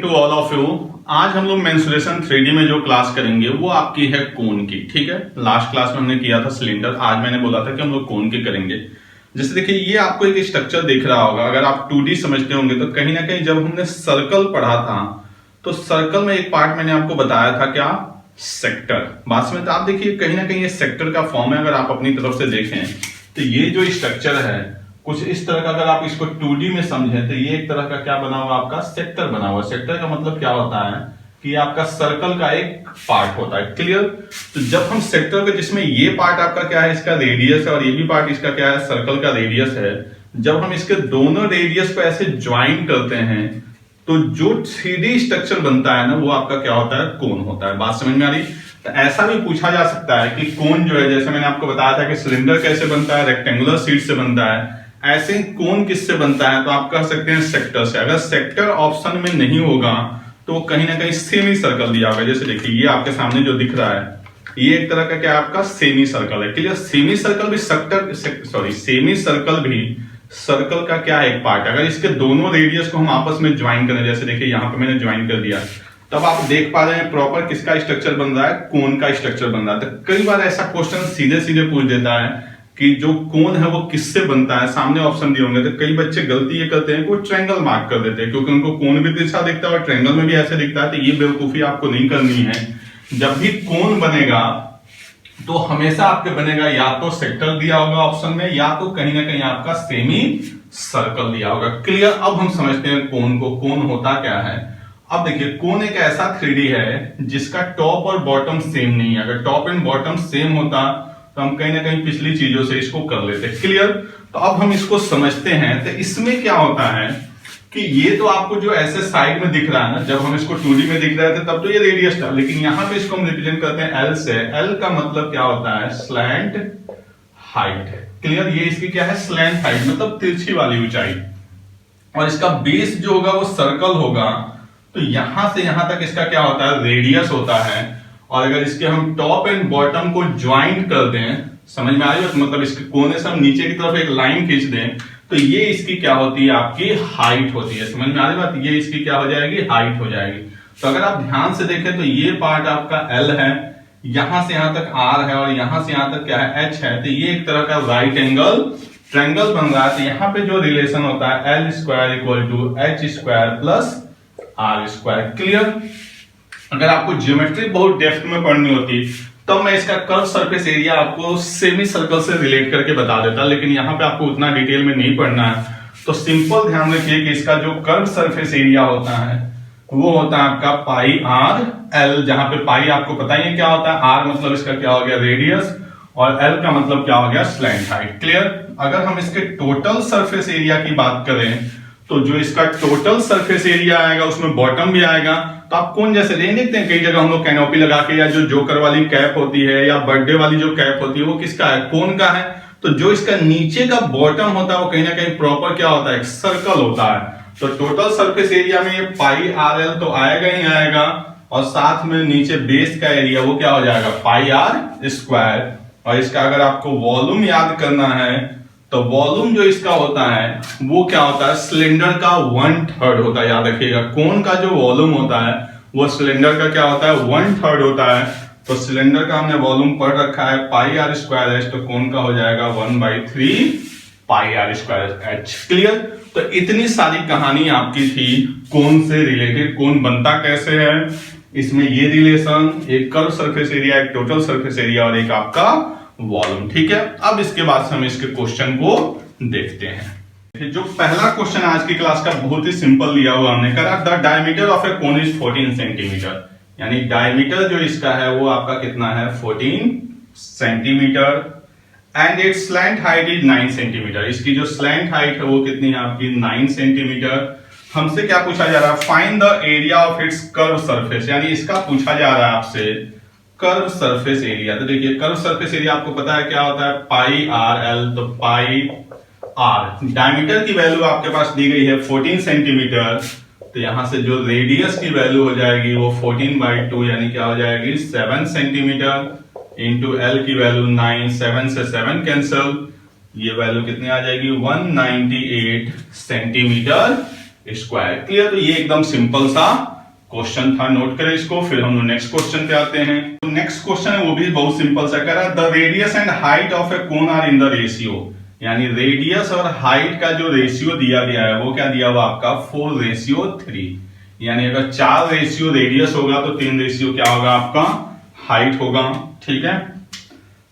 To all of you. आज हम लोग मेंसुरेशन 3D में जो क्लास करेंगे वो आपकी है कोन की। ठीक है, लास्ट क्लास में हमने किया था सिलेंडर, आज मैंने बोला था कि हम लोग कोन की करेंगे। जैसे देखिए ये आपको एक स्ट्रक्चर दिख रहा होगा, अगर आप 2D समझते होंगे तो कहीं ना कहीं जब हमने सर्कल पढ़ा था तो सर्कल में एक पार्ट मैंने आपको बताया था क्या, सेक्टर। बात में तो आप देखिए कहीं ना कहीं ये सेक्टर का फॉर्म है। अगर आप अपनी तरफ से देखें तो ये जो स्ट्रक्चर है कुछ इस तरह का, अगर आप इसको 2D में समझें तो ये एक तरह का क्या बना हुआ, आपका सेक्टर बना हुआ। सेक्टर का मतलब क्या होता है कि ये आपका सर्कल का एक पार्ट होता है। क्लियर? तो जब हम सेक्टर के, जिसमें ये पार्ट आपका क्या है, इसका रेडियस है, और ये भी पार्ट इसका क्या है, सर्कल का रेडियस है। जब हम इसके दोनों रेडियस को ऐसे ज्वाइन करते हैं तो जो 3D स्ट्रक्चर बनता है ना, वो आपका क्या होता है, कोन होता है। बात समझ में आ रही? तो ऐसा भी पूछा जा सकता है कि कोन जो है, जैसे मैंने आपको बताया था कि सिलेंडर कैसे बनता है, रेक्टेंगुलर शीट से बनता है, ऐसे ही कोन किससे बनता है, तो आप कह सकते हैं सेक्टर से। अगर सेक्टर ऑप्शन में नहीं होगा तो कहीं ना कहीं सेमी सर्कल दिया होगा। जैसे देखिए ये आपके सामने जो दिख रहा है ये एक तरह का क्या आपका सेमी सर्कल है। क्लियर? सेमी सर्कल भी सेमी सर्कल भी सर्कल का क्या है, एक पार्ट। अगर इसके दोनों रेडियस को हम आपस में ज्वाइन करें, जैसे देखिए यहाँ पे मैंने ज्वाइन कर दिया, तब आप देख पा रहे हैं प्रॉपर किसका स्ट्रक्चर बन रहा है, कोन का स्ट्रक्चर बन रहा है। तो कई बार ऐसा क्वेश्चन सीधे सीधे पूछ देता है कि जो कोन है वो किससे बनता है, सामने ऑप्शन दिए होंगे। तो कई बच्चे गलती ये करते हैं कि वो ट्रायंगल मार्क कर देते हैं, क्योंकि उनको कोन भी तिरछा दिखता है और ट्रायंगल में भी ऐसे दिखता है। तो ये बेवकूफी आपको नहीं करनी है। जब भी कोन बनेगा तो हमेशा आपके बनेगा या तो सेक्टर दिया होगा ऑप्शन में, या तो कहीं ना कहीं आपका सेमी सर्कल दिया होगा। क्लियर? अब हम समझते हैं कोन को। कोन होता क्या है? अब देखिए कोन एक ऐसा 3D है जिसका टॉप और बॉटम सेम नहीं है। अगर टॉप एंड बॉटम सेम होता तो हम कहीं ना कहीं पिछली चीजों से इसको कर लेते। क्लियर? तो अब हम इसको समझते हैं। तो इसमें क्या होता है कि ये तो आपको जो ऐसे साइड में दिख रहा है ना, जब हम इसको 2D में दिख रहे थे तब तो ये रेडियस था, लेकिन यहां पे इसको हम रिप्रेजेंट करते हैं L से। L का मतलब क्या होता है, स्लैंट हाइट। क्लियर? ये इसकी क्या है, स्लैंट हाइट, मतलब तिरछी वाली ऊंचाई। और इसका बेस जो होगा वो सर्कल होगा, तो यहां से यहां तक इसका क्या होता है, रेडियस होता है। और अगर इसके हम टॉप एंड बॉटम को ज्वाइन कर दें, समझ में आ रही है, मतलब इसके कोने से हम नीचे की तरफ एक लाइन खींच दें तो ये इसकी क्या होती है, आपकी हाइट होती है। समझ में आ रही बात? ये इसकी क्या हो जाएगी, हाइट हो जाएगी। तो अगर आप ध्यान से देखें तो ये पार्ट आपका L है, यहां से यहां तक R है, और यहां से यहां तक क्या है, H है। तो ये एक तरह का राइट एंगल ट्रायंगल बन रहा है। तो यहां पे जो रिलेशन होता है L square equal to H square plus R square. Clear? अगर आपको ज्योमेट्री बहुत डेप्थ में पढ़नी होती तब मैं इसका कर्व सरफेस एरिया आपको सेमी सर्कल से रिलेट करके बता देता, लेकिन यहां पे आपको उतना डिटेल में नहीं पढ़ना है। तो सिंपल ध्यान रखिए कि इसका जो कर्व सरफेस एरिया होता है वो होता है आपका पाई आर एल, जहां पे पाई आपको पता ही है क्या होता है, आर मतलब इसका क्या हो गया, रेडियस, और एल का मतलब क्या हो गया, स्लैंट हाइट। क्लियर? अगर हम इसके टोटल सरफेस एरिया की बात करें तो जो इसका टोटल सरफेस एरिया आएगा उसमें बॉटम भी आएगा। तो आप कोन जैसे देखते हैं कई जगह हम लोग कैनोपी लगा के, या जो जोकर वाली कैप होती है या बर्थडे वाली जो कैप होती है वो किसका है, कोन का है। तो जो इसका नीचे का बॉटम होता है वो कहीं ना कहीं प्रॉपर क्या होता है, एक सर्कल होता है। तो टोटल सरफेस एरिया में ये पाई आर एल तो आएगा ही आएगा, और साथ में नीचे बेस का एरिया वो क्या हो जाएगा, पाई आर स्क्वायर। और इसका अगर आपको वॉल्यूम याद करना है तो वॉल्यूम जो इसका होता है वो क्या होता है, सिलेंडर का 1/3 होता है। याद रखिएगा कोन का जो वॉल्यूम होता है वो सिलेंडर का क्या होता है, 1/3 होता है। तो सिलेंडर का हमने वॉल्यूम पढ़ रखा है पाई आर स्क्वायर एच, तो कोन का हो जाएगा 1/3 पाई आर स्क्वायर एच। क्लियर? तो इतनी सारी कहानी आपकी थी कोन से रिलेटेड, कोन बनता कैसे है, इसमें ये रिलेशन, एक कर्व सरफेस एरिया, एक टोटल सरफेस एरिया, और एक आपका वॉल्यूम। ठीक है? अब इसके बाद हम इसके क्वेश्चन को देखते हैं। जो पहला क्वेश्चन आज की क्लास का बहुत ही सिंपल लिया हुआ हमने करा, the diameter of a cone is 14 centimetre. यानी डायमीटर जो इसका है वो आपका कितना है, 14 centimetre, and it's slant height is 9 centimetre. इसकी जो स्लैंट हाइट है वो कितनी है आपकी, 9 सेंटीमीटर। हमसे क्या पूछा जा रहा है, find the area of its curve surface, यानी इसका पूछा जा रहा है आपसे कर्व सरफेस एरिया। तो देखिए कर्व सरफेस एरिया आपको पता है क्या होता है, पाई आर एल। तो पाई आर, डायमीटर की वैल्यू आपके पास दी गई है 14 सेंटीमीटर, तो यहां से जो रेडियस की वैल्यू हो जाएगी वो 14/2 यानी क्या हो जाएगी, 7 सेंटीमीटर, इंटू एल की वैल्यू 9, 7 से 7 कैंसल, ये वैल्यू कितनी आ जाएगी, 198 सेंटीमीटर स्क्वायर। क्लियर? तो ये एकदम सिंपल सा क्वेश्चन था, नोट करें इसको। फिर हम लोग नेक्स्ट क्वेश्चन पे आते हैं। तो नेक्स्ट क्वेश्चन है वो भी बहुत सिंपल सा, कह रहा है the radius and height of a cone are in the ratio, यानी रेडियस और हाइट का जो रेशियो दिया गया है वो क्या दिया हुआ आपका 4:3, यानी अगर 4 रेशियो रेडियस होगा तो 3 रेशियो क्या होगा आपका हाइट होगा। ठीक है।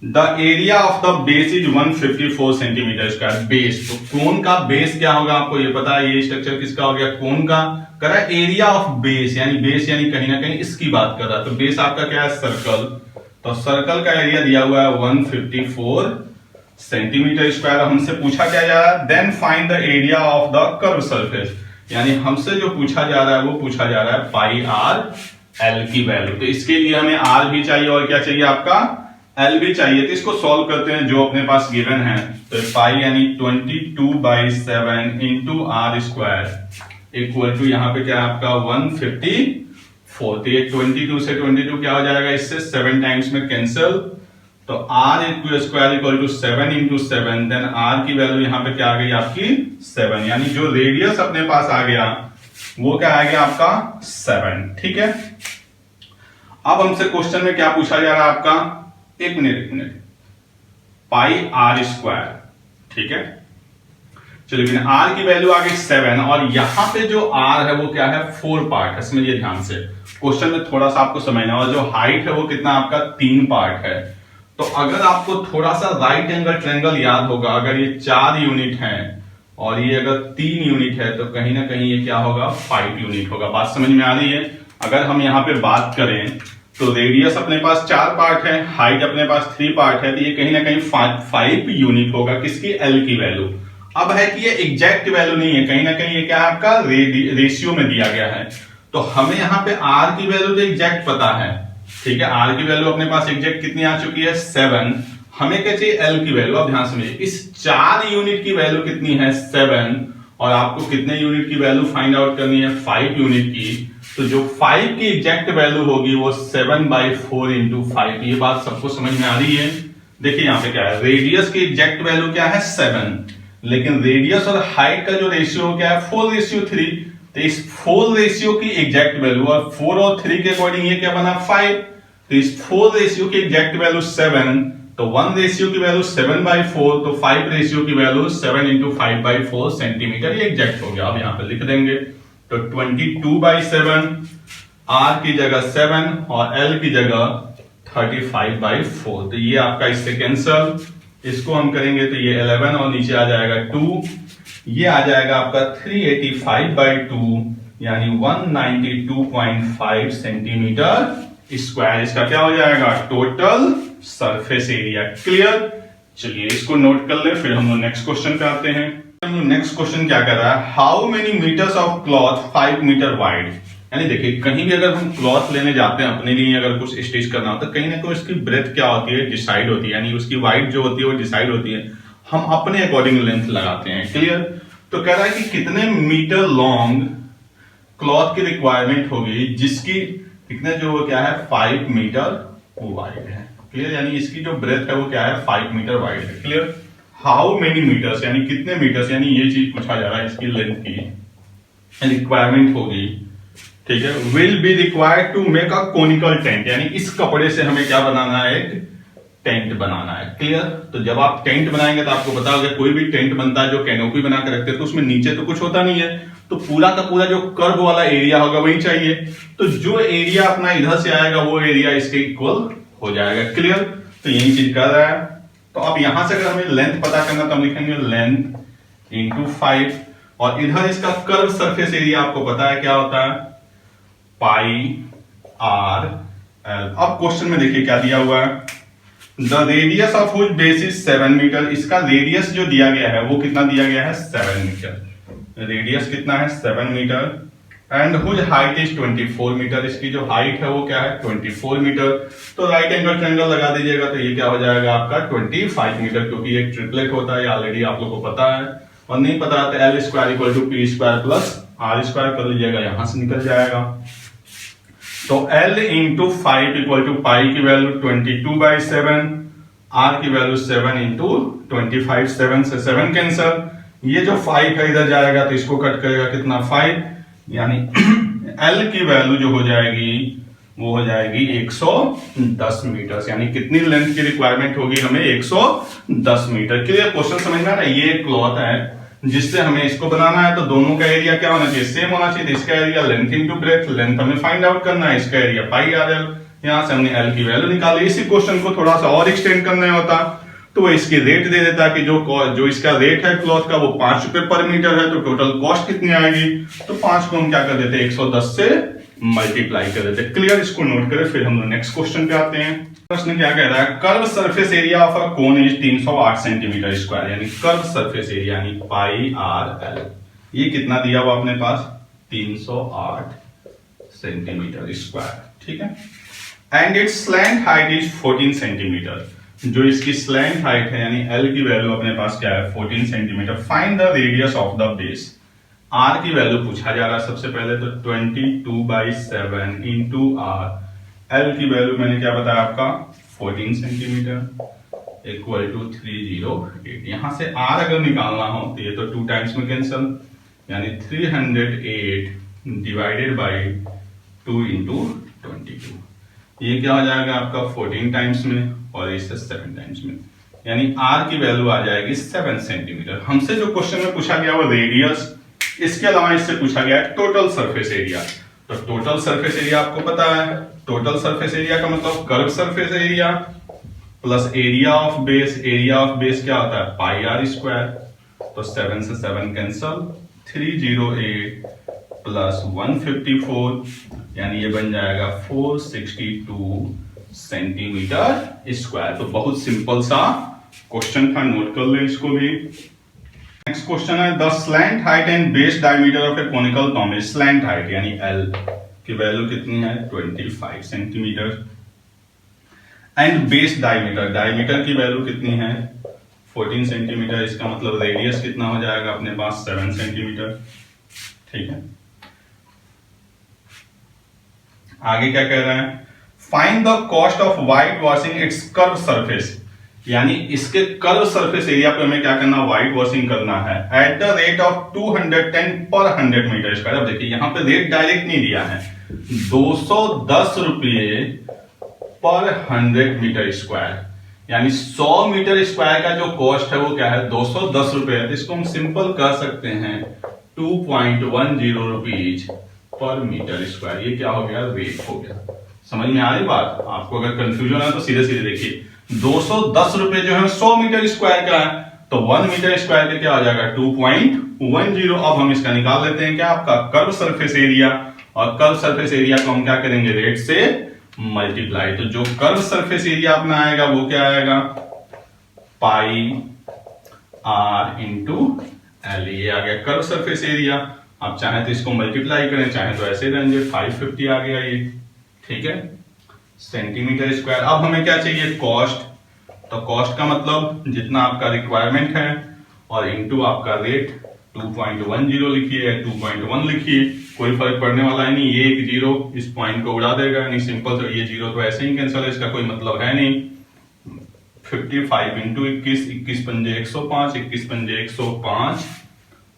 The area of the base is 154 centimetre square. Base, तो कोन का बेस क्या होगा आपको ये पता है, ये स्ट्रक्चर किसका हो गया कोन का। कर रहा है एरिया ऑफ बेस, यानी बेस यानी कहीं ना कहीं इसकी बात कर रहा है। तो बेस आपका क्या है सर्कल, तो सर्कल का एरिया दिया हुआ है 154 सेंटीमीटर स्क्वायर। हमसे पूछा क्या जा रहा है, then find the area of the curve surface, यानी हमसे जो पूछा जा रहा है वो पूछा जा रहा है पाई आर एल की वैल्यू। तो इसके लिए हमें आर भी चाहिए और क्या चाहिए आपका एल भी चाहिए। तो इसको सॉल्व करते हैं जो अपने पास गिवन है। तो पाई यानी 22/7 into r square equal to यहाँ पे क्या है आपका 154। तो ये 22 से 22 क्या हो जाएगा, इससे 7 टाइम्स में कैंसिल। तो r square equal to 7 into 7, then r की वैल्यू यहाँ पे क्या आ गई आपकी 7, यानी जो रेडियस अपने पास आ गया वो क्या आ गया आपका 7। ठीक है। अब हमसे क्वेश्चन में क्या पूछा जा रहा है आपका, एक मिनट, पाई आर स्क्वायर। ठीक है, चलिए आर की वैल्यू आ गई 7 और यहां पे जो आर है वो क्या है 4 पार्ट है। समझिए ध्यान से, क्वेश्चन में थोड़ा सा आपको समझना होगा। जो हाइट है वो कितना आपका 3 पार्ट है। तो अगर आपको थोड़ा सा राइट एंगल ट्रायंगल याद होगा, अगर ये 4 यूनिट है और ये अगर 3 यूनिट है तो कहीं ना कहीं ये क्या होगा 5 यूनिट होगा। बात समझ में आ रही है। अगर हम यहाँ पे बात करें तो रेडियस अपने पास 4 पार्ट है, हाइट अपने पास 3 पार्ट है, तो ये कहीं ना कहीं 5 यूनिट होगा किसकी एल की वैल्यू। अब है कि ये एग्जैक्ट वैल्यू नहीं है, कहीं ना कहीं ये क्या है आपका रेशियो में दिया गया है। तो हमें यहाँ पे आर की वैल्यू तो एग्जैक्ट पता है। ठीक है, आर की वैल्यू अपने पास एग्जैक्ट कितनी आ चुकी है 7। हमें क्या चाहिए एल की वैल्यू। अब ध्यान समझिए, इस 4 यूनिट की वैल्यू कितनी है 7 और आपको कितने यूनिट की वैल्यू फाइंड आउट करनी है 5 यूनिट की। तो जो 5 की एग्जैक्ट वैल्यू होगी वो 7/4 इंटू 5। ये बात सबको समझ में आ रही है। देखिए यहाँ पे क्या है, रेडियस की एग्जैक्ट वैल्यू क्या है 7, लेकिन रेडियस और हाइट का जो रेशियो क्या है 4:3। तो इस 4 रेशियो की एग्जैक्ट वैल्यू और 4 और 3 के अकॉर्डिंग ये क्या बना 5। तो इस 4 रेशियो की एग्जैक्ट वैल्यू 7, तो 1 रेशियो की वैल्यू 7/4, तो 5 रेशियो की वैल्यू 7 इंटू 5/4 सेंटीमीटर, ये एग्जैक्ट हो गया। अब यहाँ पे लिख देंगे तो 22/7, आर की जगह 7 और एल की जगह 35/4। तो ये आपका इससे कैंसल, इसको हम करेंगे तो ये 11 और नीचे आ जाएगा 2, ये आ जाएगा आपका 385/2 यानी 192.5 सेंटीमीटर स्क्वायर। इसका क्या हो जाएगा टोटल सरफेस एरिया। क्लियर, चलिए इसको नोट कर ले। फिर हम लोग नेक्स्ट क्वेश्चन पे आते हैं। नेक्स्ट क्वेश्चन क्या कर रहा है, how many metres of cloth 5 metre wide. यानी देखिए कहीं भी अगर हम क्लॉथ लेने जाते हैं अपने लिए, अगर कुछ स्टिच करना होता है, कहीं ना कहीं उसकी ब्रेथ क्या होती है डिसाइड होती है, यानी उसकी वाइड जो होती है वो डिसाइड होती है। हम अपने अकॉर्डिंग लेंथ लगाते हैं। क्लियर, तो कह रहा है कि कितने मीटर लॉन्ग क्लॉथ की रिक्वायरमेंट होगी जिसकी कितने जो क्या है 5 मीटर वाइड है। क्लियर, यानी इसकी जो ब्रेथ है वो क्या है 5 मीटर वाइड है। क्लियर, हाउ मेनी मीटर्स यानी कितने मीटर्स, यानी ये चीज पूछा जा रहा है, इसकी लेंथ की रिक्वायरमेंट होगी। ठीक है, will be required to make a conical tent, यानी इस कपड़े से हमें क्या बनाना है एक टेंट बनाना है। क्लियर, तो जब आप टेंट बनाएंगे तो आपको पता होगा कोई भी टेंट बनता है जो कैनोपी बना के रखते हैं तो उसमें नीचे तो कुछ होता नहीं है, तो पूरा का पूरा जो कर्व वाला एरिया होगा वही चाहिए। तो जो एरिया अपना इधर से आएगा वो एरिया इसके इक्वल हो जाएगा। क्लियर, तो यही चीज कर रहा है। तो अब यहां से अगर हमें लेंथ पता करना तो हम लिखेंगे लेंथ इंटू 5 और इधर इसका कर्व सरफेस एरिया आपको पता है क्या होता है पाई आर एल। अब क्वेश्चन में देखिए क्या दिया हुआ है, the radius of which base is 7 metre. इसका रेडियस जो दिया गया है वो कितना दिया गया है 7 मीटर। रेडियस कितना है 7 metre and which height is 24 metre. इसकी जो हाइट है वो क्या है 24 मीटर। तो राइट एंगल ट्रायंगल लगा दीजिएगा तो ये क्या हो जाएगा आपका 25 मीटर, क्योंकि एक ट्रिपलेट होता है ऑलरेडी आप लोग को पता है। और नहीं पता तो l square equal to p square plus r square कर लीजिएगा, यहां से निकल जाएगा। तो L into 5 equal to pi की वैल्यू 22/7, R की वैल्यू 7 इंटू 25, 7 से 7 कैंसर। ये जो 5 है इधर जाएगा तो इसको कट करेगा कितना 5, यानी एल की वैल्यू जो हो जाएगी वो हो जाएगी 110 मीटर। यानी कितनी लेंथ की रिक्वायरमेंट होगी हमें? 110 मीटर। क्लियर? क्वेश्चन समझ में आ रहा है? ये एक क्लॉथ है जिससे हमें इसको बनाना है, तो दोनों का एरिया क्या होना चाहिए? सेम होना चाहिए। इसका area length into breadth, length हमें फाइंड आउट करना है, इसका एरिया पाई आर एल। यहां से हमने एल की वैल्यू निकाली। इसी क्वेश्चन को थोड़ा सा और एक्सटेंड करना होता तो वो इसकी रेट दे देता कि जो इसका रेट है क्लॉथ का वो 5 रुपए पर मीटर है, तो टोटल कॉस्ट कितनी आएगी? तो 5 को हम क्या कर देते? 110 से मल्टीप्लाई कर देते। क्लियर? इसको नोट करें, फिर हम लोग नेक्स्ट क्वेश्चन पे आते हैं। प्रश्न क्या कह रहा है? Curve surface area of a cone is 308 centimetre square. यानी कर्व सरफेस एरिया यानी पाई आर एल, ये कितना दिया हुआ अपने पास? 308 सेंटीमीटर स्क्वायर। ठीक है। And it's slant height is 14 centimetre. जो इसकी स्लैंट हाइट है यानी एल की वैल्यू अपने पास क्या है? 14 centimetre. Find the radius of the base. R की वैल्यू पूछा जा रहा है सबसे पहले, तो 22/7 इंटू आर। एल की वैल्यू मैंने क्या बताया आपका? 14 सेंटीमीटर इक्वल टू 308। यहां से आर अगर निकालना हो तो ये तो 2 टाइम्स में कैंसल, यानी 308 डिवाइडेड बाई 2 इंटू 22। ये क्या हो जाएगा आपका? 14 टाइम्स में और इससे 7 टाइम्स में, यानी आर की वैल्यू आ जाएगी 7 सेंटीमीटर। हमसे जो क्वेश्चन में पूछा गया वो रेडियस, इसके अलावा इससे पूछा गया है टोटल सरफेस एरिया। तो टोटल सरफेस एरिया आपको पता है, टोटल सरफेस एरिया का मतलब curve surface area plus area of base. Area of base क्या होता है? Pi are square. तो 7 से 7 कैंसल, 308 प्लस 154, यानी ये बन जाएगा 462 सेंटीमीटर स्क्वायर। तो बहुत सिंपल सा क्वेश्चन था, नोट कर ले इसको भी। नेक्स्ट क्वेश्चन है the slant height and base diameter of A conical Tom. Slant height यानी एल की वैल्यू कितनी है? 25 centimetre. And base diameter, diameter की वैल्यू कितनी है? 14 सेंटीमीटर। इसका मतलब रेडियस कितना हो जाएगा अपने पास? 7 सेंटीमीटर। ठीक है। आगे क्या कह रहा है? Find the cost of white washing it's curve surface. यानी इसके कर्व सरफेस एरिया पे हमें क्या करना? व्हाइट वॉशिंग करना है एट द रेट ऑफ 210 पर 100 मीटर स्क्वायर। अब देखिए यहां पे रेट डायरेक्ट नहीं दिया है, 210 रुपये पर 100 मीटर स्क्वायर, यानी 100 मीटर स्क्वायर का जो कॉस्ट है वो क्या है? 210 रुपए है। तो इसको हम सिंपल कर सकते हैं 2.10 रुपीज पर मीटर स्क्वायर। ये क्या हो गया? रेट हो गया। समझ में आ रही बात? आपको अगर कंफ्यूजन है तो सीधे सीधे देखिए, 210 रुपए जो है 100 मीटर स्क्वायर का है, तो 1 मीटर स्क्वायर का क्या हो जाएगा? 2.10। अब हम इसका निकाल लेते हैं क्या? आपका कर्व सरफेस एरिया, और कर्व सरफेस एरिया को हम क्या करेंगे? रेट से मल्टीप्लाई। तो जो कर्व सरफेस एरिया अपना आएगा वो क्या आएगा? पाई आर इंटू एल। ये आ गया कर्व सरफेस एरिया। आप चाहे तो इसको मल्टीप्लाई करें, चाहे तो ऐसे रहेंगे। 550 आ गया ये। ठीक है, सेंटीमीटर स्क्वायर। अब हमें क्या चाहिए? कॉस्ट। तो कॉस्ट का मतलब जितना आपका रिक्वायरमेंट है और इनटू आपका रेट। 2.10 लिखिए या 2.1 लिखिए, कोई फर्क पड़ने वाला है नहीं। ये एक जीरो इस पॉइंट को उड़ा देगा, यानी सिंपल। तो ये जीरो तो ऐसे ही कैंसिल है, इसका कोई मतलब है नहीं। 55 इंटू 21, 21 पंजे 105, 21 पंजे 105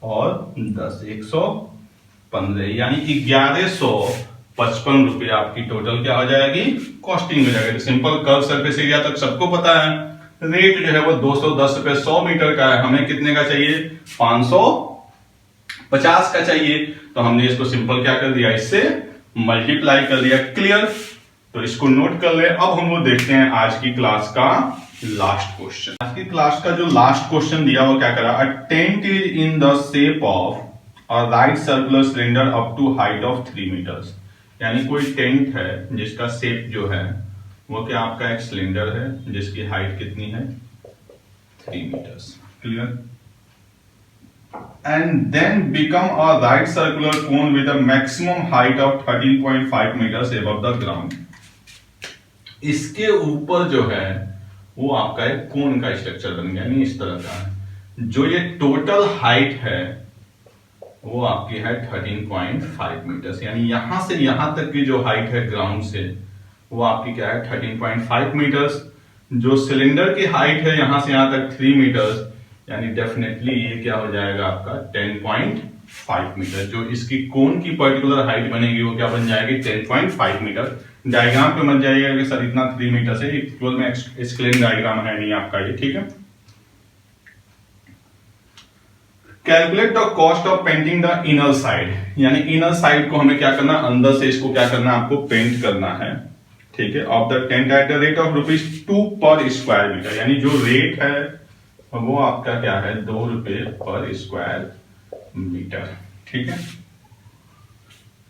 और 10 115, यानी 1155 रुपए आपकी टोटल क्या हो जाएगी? कॉस्टिंग हो जाएगी। सिंपल कर्व सरफेस एरिया तक सबको पता है। रेट जो है वो 210 रुपए 100 मीटर का है। हमें कितने का चाहिए? 550 का चाहिए। तो हमने इसको सिंपल क्या कर दिया? इससे मल्टीप्लाई कर दिया। क्लियर? तो इसको नोट कर ले। अब हम लोग देखते हैं आज की क्लास का लास्ट क्वेश्चन। आज की क्लास का जो लास्ट क्वेश्चन दिया वो क्या करा? A tent is in the shape of a right circular cylinder up to height of 3 metres. यानी कोई टेंट है जिसका शेप जो है वो क्या आपका एक सिलेंडर है जिसकी हाइट कितनी है? 3 metres. Clear? And then become a right circular cone with a maximum height of 13.5 metres above the ground. इसके ऊपर जो है वो आपका एक कोन का स्ट्रक्चर बन गया, यानी इस तरह का। जो ये टोटल हाइट है वो आपकी है 13.5 मीटर्स, यानी यहां से यहां तक की जो हाइट है ग्राउंड से वो आपकी क्या है? 13.5 मीटर्स। जो सिलेंडर की हाइट है यहां से यहां तक 3 मीटर्स, यानी डेफिनेटली ये क्या हो जाएगा आपका? 10.5 मीटर। जो इसकी कोन की पर्टिकुलर हाइट बनेगी वो क्या बन जाएगी 10.5 मीटर। डायग्राम पे मत जाइएगा कि सर इतना 3 मीटर से, इक्वल में एक्सक्लेम डायग्राम है नहीं आपका ये, ठीक है। Calculate the cost of painting the inner side, यानी इनर साइड को हमें क्या करना है, अंदर से इसको क्या करना है, आपको पेंट करना है, ठीक है। Of the tent at the rate of ₹2 पर स्क्वायर मीटर, यानी जो रेट है वो आपका क्या है ₹2 पर स्क्वायर मीटर, ठीक है।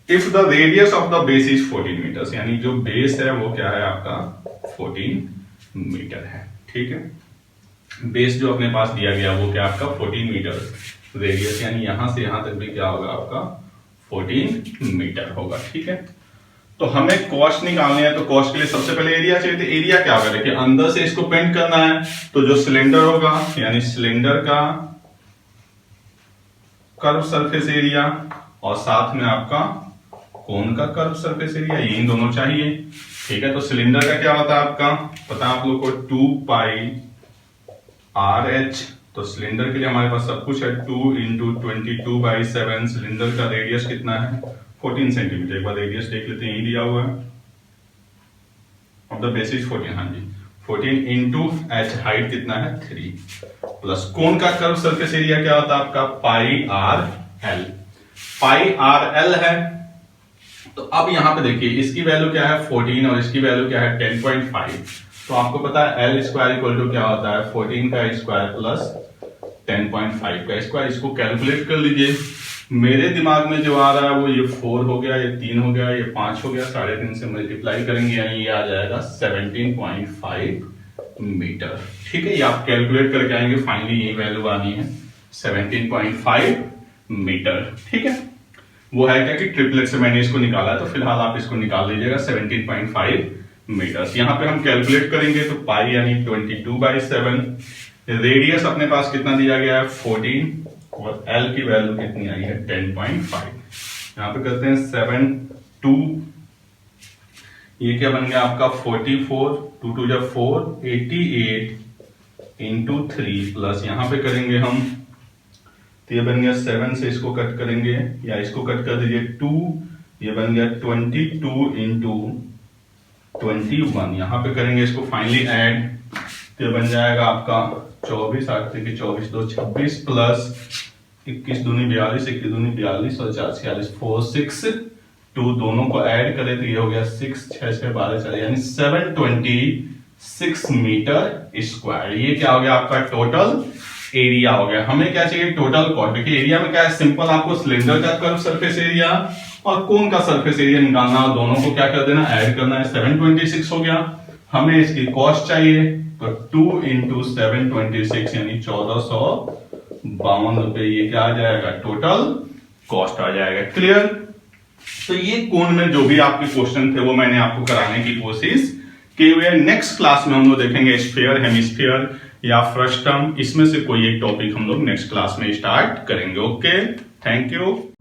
If the radius of the base is 14 metre, यानी जो बेस है वो क्या है आपका 14 मीटर है, ठीक है। बेस जो अपने पास दिया गया वो क्या आपका 14 मीटर, रेडियस यानी यहां से यहां तक भी क्या होगा आपका 14 मीटर होगा, ठीक है। तो हमें कॉस्ट निकालनी है, तो कॉस्ट के लिए सबसे पहले एरिया चाहिए। तो एरिया क्या होगा, देखिए अंदर से इसको पेंट करना है, तो जो सिलेंडर होगा यानी सिलेंडर का कर्व सरफेस एरिया और साथ में आपका कोन का कर्व सरफेस एरिया, यही दोनों चाहिए, ठीक है। तो सिलेंडर का क्या होता है आपका पता है आप लोग को 2πRh, तो सिलेंडर के लिए हमारे पास सब कुछ है 2 × 22/7। सिलेंडर का रेडियस कितना है 14 सेंटीमीटर। एक बार रेडियस देख लेते हैं, यही दिया हुआ है, ऑफ द बेस इज 14, हाँ जी 14 × h, हाइट कितना है 3, प्लस कोन का कर्व सरफेस एरिया क्या होता है आपका πRL। πRL है, तो अब यहां पे देखिए इसकी वैल्यू क्या है 14 और इसकी वैल्यू क्या है 10.5। तो आपको पता है L स्क्वायर इक्वल टू क्या होता है 14 का स्क्वायर प्लस 10.5 का स्क्वायर। इसको कैलकुलेट कर लीजिए। मेरे दिमाग में जो आ रहा है वो ये 4 हो गया, ये 3 हो गया, ये 5 हो गया, 3.5 से मल्टीप्लाई करेंगे यानी ये आ जाएगा 17.5 मीटर, ठीक है। ये आप कैलकुलेट करके आएंगे, फाइनली यही वैल्यू आनी है 17.5 मीटर, ठीक है। वो है क्या कि ट्रिपलेट से मैंने इसको निकाला है, तो फिलहाल आप इसको निकाल लीजिएगा 17.5 मीटर। यहाँ पे हम कैलकुलेट करेंगे तो पाई यानी 22/7, रेडियस अपने पास कितना दिया गया है 14 और एल की वैल्यू कितनी आई है 10.5। यहाँ पे करते हैं 7 2, ये क्या बन गया आपका 44, 2 2 4, 88 × 3 प्लस यहाँ पे करेंगे हम, तो ये बन गया 7 से इसको कट करेंगे या इसको कट कर दीजिए 2, ये बन गया 22 × 21, यहाँ पे करेंगे इसको फाइनली ऐड, तो ये बन जाएगा आपका 24, 8 के 24 2 26 प्लस 21 दूनी 42, 21 दूनी 42 और 4 46 4 6 2, दोनों को ऐड करें तो ये हो गया 6 6 6 12 4, यानी 726 मीटर स्क्वायर। ये क्या हो गया आपका टोटल एरिया हो गया। हमें क्या चाहिए टोटल कॉस्ट। देखिए एरिया में क्या है सिंपल, आपको सिलेंडर का कर्व सरफेस एरिया और कोन का सरफेस एरिया निकालना और दोनों को क्या कर देना ऐड करना है। 726 हो गया, हमें इसकी कॉस्ट चाहिए तो 2 × 726 यानी 1452 रुपए, ये क्या आ जाएगा टोटल कॉस्ट आ जाएगा। क्लियर। तो ये कोन में जो भी आपके क्वेश्चन थे वो मैंने आपको कराने की कोशिश की हुई है। नेक्स्ट क्लास में हम लोग देखेंगे स्फीयर, हेमिस्फीयर या फ्रस्टम, इसमें से कोई एक टॉपिक हम लोग नेक्स्ट क्लास में स्टार्ट करेंगे। Okay, thank you.